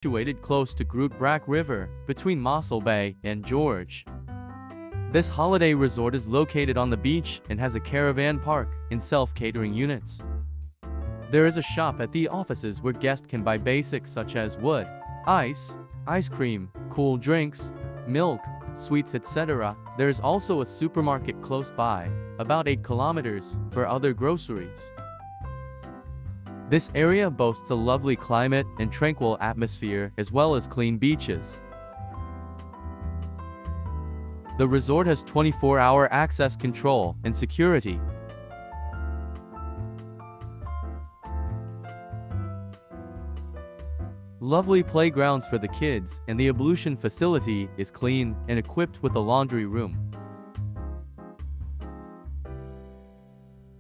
situated close to Groot-Brakrivier, between Mossel Bay and George. This holiday resort is located on the beach and has a caravan park and self-catering units. There is a shop at the offices where guests can buy basics such as wood, ice cream, cool drinks, milk, sweets, etc. There is also a supermarket close by, about 8 kilometers, for other groceries. This area boasts a lovely climate and tranquil atmosphere as well as clean beaches. The resort has 24-hour access control and security. Lovely playgrounds for the kids, and the ablution facility is clean and equipped with a laundry room.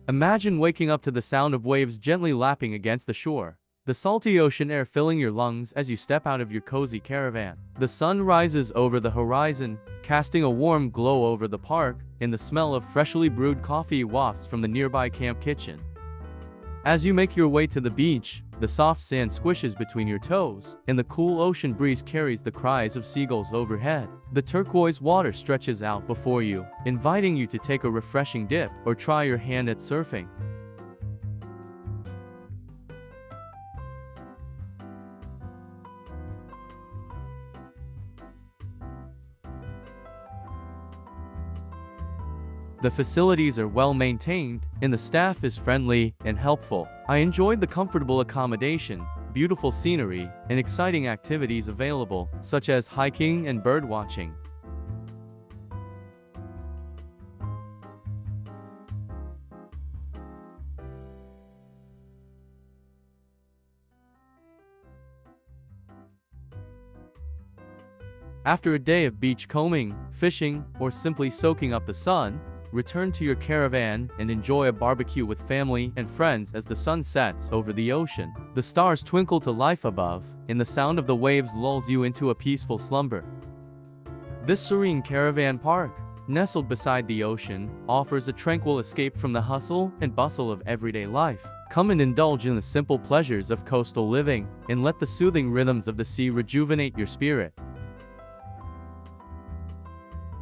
Imagine waking up to the sound of waves gently lapping against the shore, the salty ocean air filling your lungs as you step out of your cozy caravan. The sun rises over the horizon, casting a warm glow over the park, and the smell of freshly brewed coffee wafts from the nearby camp kitchen. As you make your way to the beach, the soft sand squishes between your toes, and the cool ocean breeze carries the cries of seagulls overhead. The turquoise water stretches out before you, inviting you to take a refreshing dip or try your hand at surfing. The facilities are well maintained, and the staff is friendly and helpful. I enjoyed the comfortable accommodation, beautiful scenery, and exciting activities available, such as hiking and birdwatching. After a day of beach combing, fishing, or simply soaking up the sun, return to your caravan and enjoy a barbecue with family and friends as the sun sets over the ocean. The stars twinkle to life above, and the sound of the waves lulls you into a peaceful slumber. This serene caravan park, nestled beside the ocean, offers a tranquil escape from the hustle and bustle of everyday life. Come and indulge in the simple pleasures of coastal living, and let the soothing rhythms of the sea rejuvenate your spirit.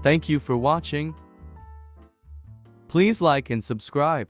Thank you for watching. Please like and subscribe.